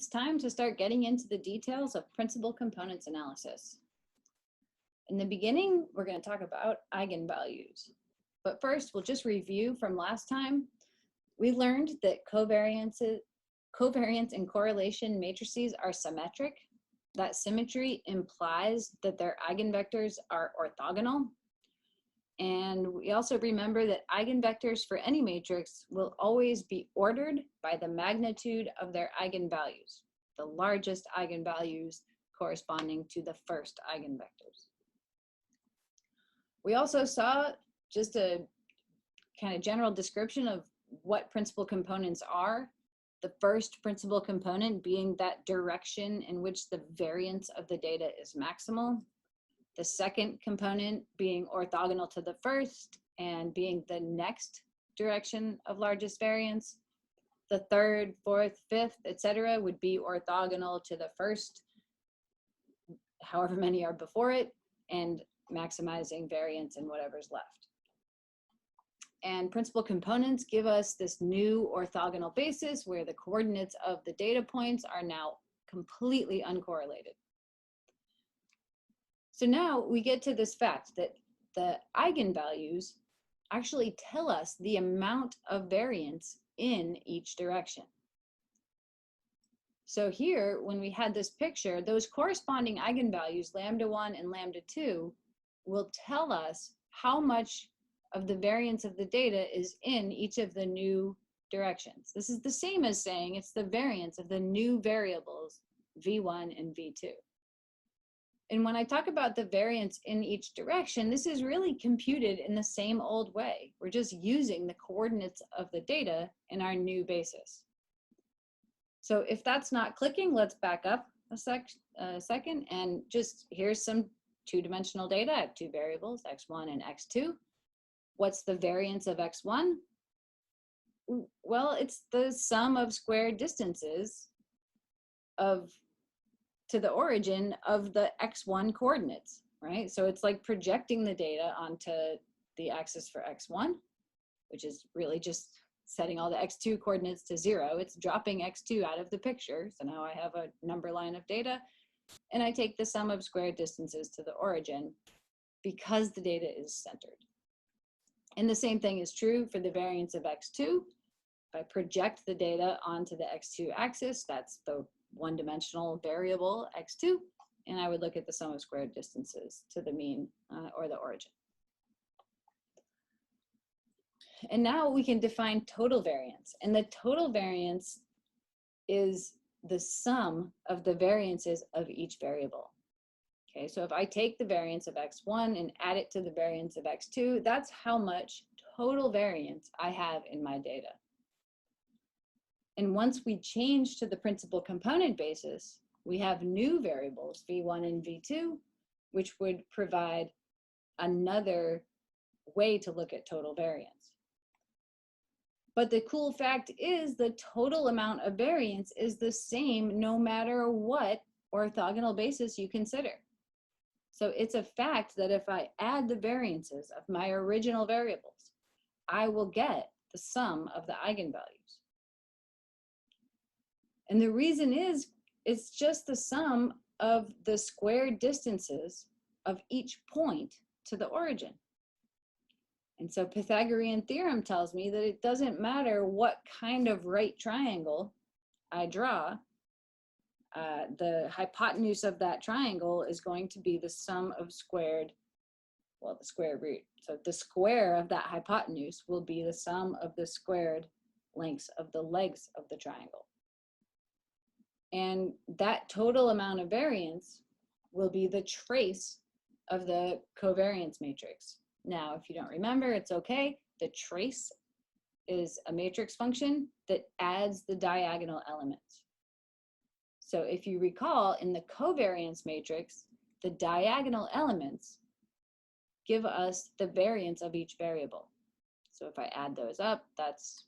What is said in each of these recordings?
it's time to start getting into the details of principal components analysis. In the beginning, we're going to talk about eigenvalues. But first, we'll just review from last time. We learned that covariance and correlation matrices are symmetric. That symmetry implies that their eigenvectors are orthogonal. And we also remember that eigenvectors for any matrix will always be ordered by the magnitude of their eigenvalues, the largest eigenvalues corresponding to the first eigenvectors. We also saw just a kind of general description of what principal components are. The first principal component being that direction in which the variance of the data is maximal. The second component being orthogonal to the first and being the next direction of largest variance. The third, fourth, fifth, etc. would be orthogonal to the first, however many are before it, and maximizing variance in whatever's left. And principal components give us this new orthogonal basis where the coordinates of the data points are now completely uncorrelated. So now we get to this fact that the eigenvalues actually tell us the amount of variance in each direction. So here, when we had this picture, those corresponding eigenvalues, lambda 1 and lambda 2, will tell us how much of the variance of the data is in each of the new directions. This is the same as saying it's the variance of the new variables, v1 and v2. And when I talk about the variance in each direction, this is really computed in the same old way. We're just using the coordinates of the data in our new basis. So if that's not clicking, let's back up a second and just here's some two-dimensional data. I have two variables, x1 and x2. What's the variance of x1? Well, it's the sum of squared distances to the origin of the x1 coordinates, right? So it's like projecting the data onto the axis for x1, which is really just setting all the x2 coordinates to 0. It's dropping x2 out of the picture. So now I have a number line of data, and I take the sum of squared distances to the origin because the data is centered. And the same thing is true for the variance of x2. If I project the data onto the x2 axis, that's the one-dimensional variable x2, and I would look at the sum of squared distances to the mean or the origin. And now we can define total variance, and the total variance is the sum of the variances of each variable. Okay, so if I take the variance of x1 and add it to the variance of x2, that's how much total variance I have in my data. And once we change to the principal component basis, we have new variables, v1 and v2, which would provide another way to look at total variance. But the cool fact is the total amount of variance is the same no matter what orthogonal basis you consider. So it's a fact that if I add the variances of my original variables, I will get the sum of the eigenvalues. And the reason is, it's just the sum of the squared distances of each point to the origin. And so Pythagorean theorem tells me that it doesn't matter what kind of right triangle I draw, the hypotenuse of that triangle is going to be the sum of squared, well, the square root. So the square of that hypotenuse will be the sum of the squared lengths of the legs of the triangle. And that total amount of variance will be the trace of the covariance matrix. Now, if you don't remember, it's okay. The trace is a matrix function that adds the diagonal elements. So if you recall, in the covariance matrix, the diagonal elements give us the variance of each variable. So if I add those up, that's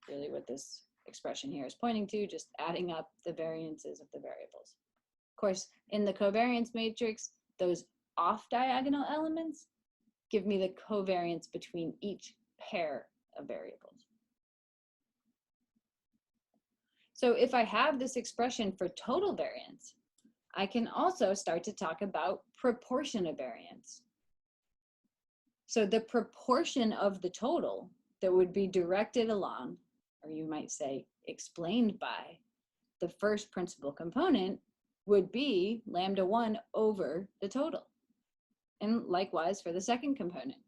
really what this expression here is pointing to, just adding up the variances of the variables. Of course, in the covariance matrix, those off-diagonal elements give me the covariance between each pair of variables. So if I have this expression for total variance, I can also start to talk about proportion of variance. So the proportion of the total that would be directed along, or you might say explained by, the first principal component would be lambda 1 over the total. And likewise for the second component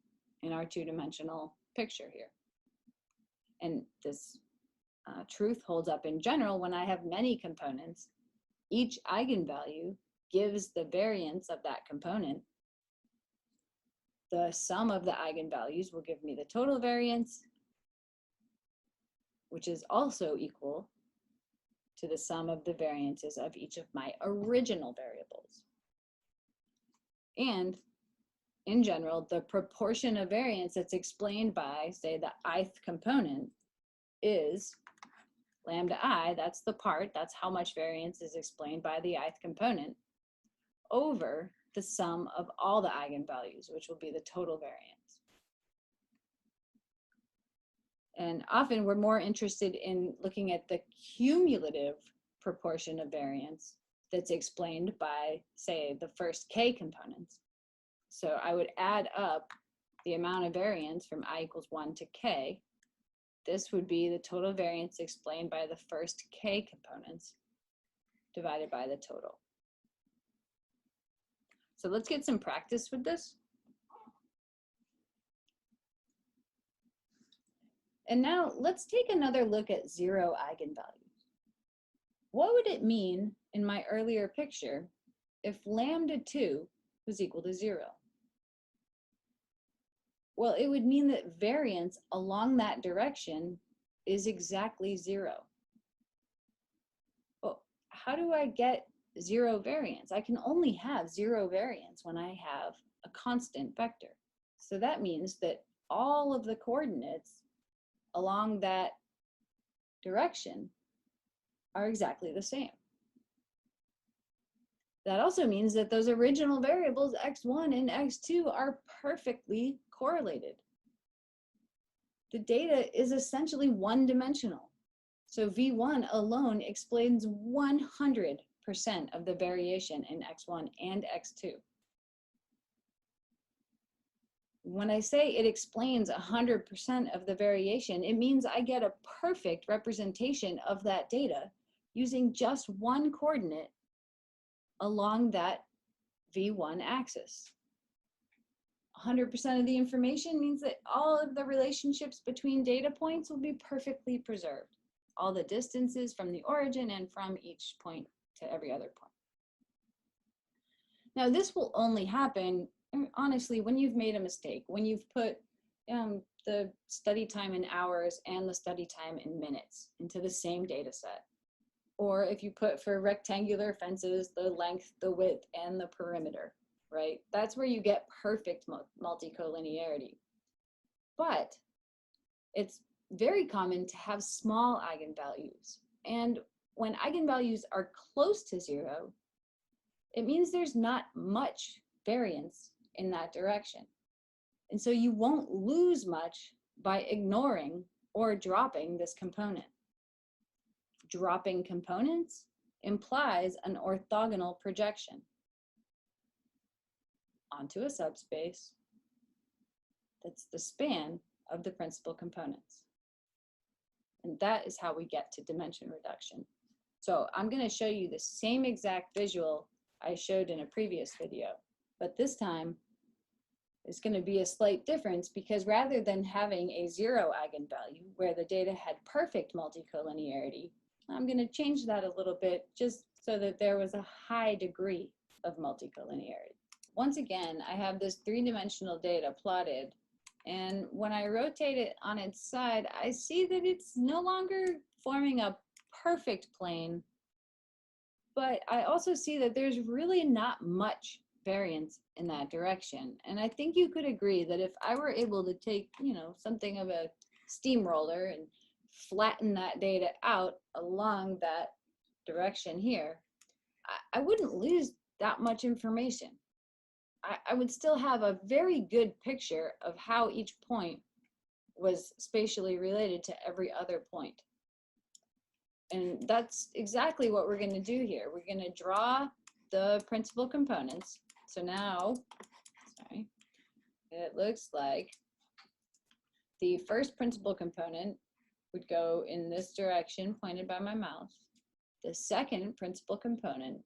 in our two-dimensional picture here. And this truth holds up in general when I have many components. Each eigenvalue gives the variance of that component. The sum of the eigenvalues will give me the total variance, which is also equal to the sum of the variances of each of my original variables. And in general, the proportion of variance that's explained by, say, the ith component is lambda I, that's the part, that's how much variance is explained by the ith component, over the sum of all the eigenvalues, which will be the total variance. And often we're more interested in looking at the cumulative proportion of variance that's explained by, say, the first k components. So I would add up the amount of variance from I equals 1 to k. This would be the total variance explained by the first k components divided by the total. So let's get some practice with this. And now let's take another look at zero eigenvalues. What would it mean in my earlier picture if lambda 2 was equal to 0? Well, it would mean that variance along that direction is exactly 0. Well, how do I get 0 variance? I can only have 0 variance when I have a constant vector. So that means that all of the coordinates along that direction are exactly the same. That also means that those original variables x1 and x2 are perfectly correlated. The data is essentially one-dimensional. So V1 alone explains 100% of the variation in x1 and x2. When I say it explains 100% of the variation, it means I get a perfect representation of that data using just one coordinate along that V1 axis. 100% of the information means that all of the relationships between data points will be perfectly preserved. All the distances from the origin and from each point to every other point. Now this will only happen, honestly, when you've made a mistake, when you've put the study time in hours and the study time in minutes into the same data set. Or if you put for rectangular fences, the length, the width, and the perimeter, right? That's where you get perfect multicollinearity. But it's very common to have small eigenvalues. And when eigenvalues are close to 0, it means there's not much variance in that direction. And so you won't lose much by ignoring or dropping this component. Dropping components implies an orthogonal projection onto a subspace that's the span of the principal components. And that is how we get to dimension reduction. So I'm going to show you the same exact visual I showed in a previous video, but this time it's going to be a slight difference because rather than having a 0 eigenvalue where the data had perfect multicollinearity, I'm going to change that a little bit just so that there was a high degree of multicollinearity. Once again, I have this three-dimensional data plotted, and when I rotate it on its side, I see that it's no longer forming a perfect plane, but I also see that there's really not much variance in that direction. And I think you could agree that if I were able to take, something of a steamroller and flatten that data out along that direction here, I wouldn't lose that much information. I would still have a very good picture of how each point was spatially related to every other point. And that's exactly what we're going to do here. We're going to draw the principal components. So now, sorry, it looks like the first principal component would go in this direction pointed by my mouse. The second principal component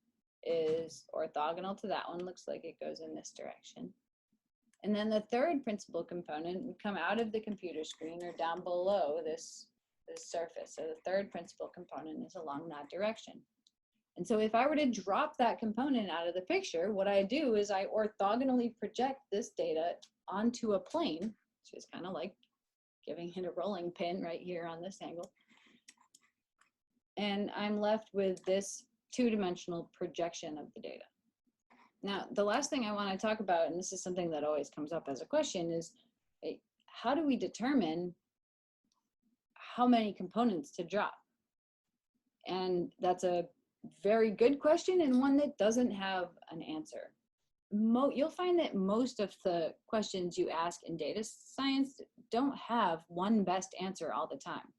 is orthogonal to that one, looks like it goes in this direction. And then the third principal component would come out of the computer screen or down below this surface. So the third principal component is along that direction. And so if I were to drop that component out of the picture, what I do is I orthogonally project this data onto a plane, which is kind of like giving it a rolling pin right here on this angle. And I'm left with this two-dimensional projection of the data. Now, the last thing I want to talk about, and this is something that always comes up as a question, is how do we determine how many components to drop? And that's a very good question and one that doesn't have an answer. You'll find that most of the questions you ask in data science don't have one best answer all the time.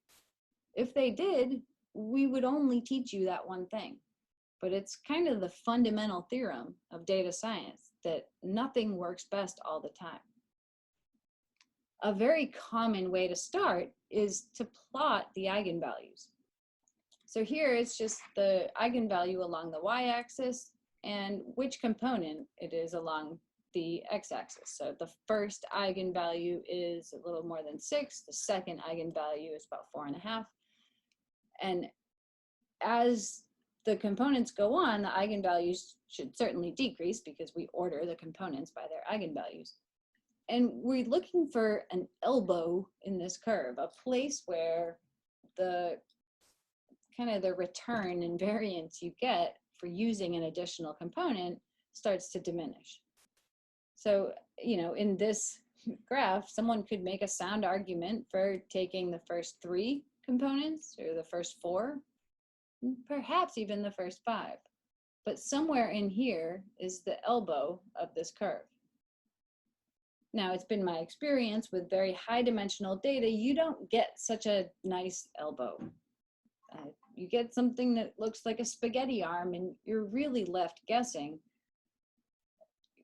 If they did, we would only teach you that one thing. But it's kind of the fundamental theorem of data science that nothing works best all the time. A very common way to start is to plot the eigenvalues. So here it's just the eigenvalue along the y-axis and which component it is along the x-axis. So the first eigenvalue is a little more than 6. The second eigenvalue is about 4.5. And as the components go on, the eigenvalues should certainly decrease because we order the components by their eigenvalues. And we're looking for an elbow in this curve, a place where the kind of the return and variance you get for using an additional component starts to diminish. So, you know, in this graph, someone could make a sound argument for taking the first 3 components or the first 4, perhaps even the first 5. But somewhere in here is the elbow of this curve. Now, it's been my experience with very high dimensional data, you don't get such a nice elbow. You get something that looks like a spaghetti arm, and you're really left guessing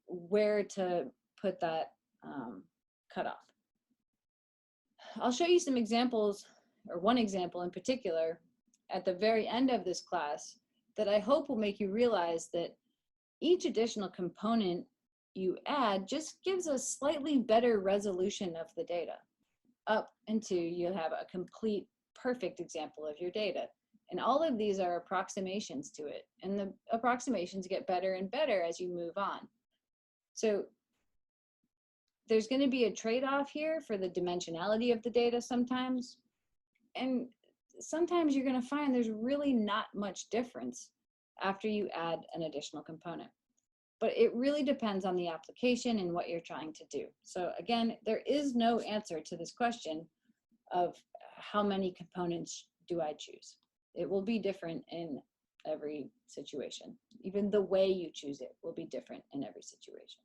where to put that cutoff. I'll show you some examples, or one example in particular, at the very end of this class that I hope will make you realize that each additional component you add just gives a slightly better resolution of the data up until you have a complete perfect example of your data. And all of these are approximations to it, and the approximations get better and better as you move on. So there's going to be a trade-off here for the dimensionality of the data sometimes, and sometimes you're going to find there's really not much difference after you add an additional component. But it really depends on the application and what you're trying to do. So again, there is no answer to this question of how many components do I choose. It will be different in every situation. Even the way you choose it will be different in every situation.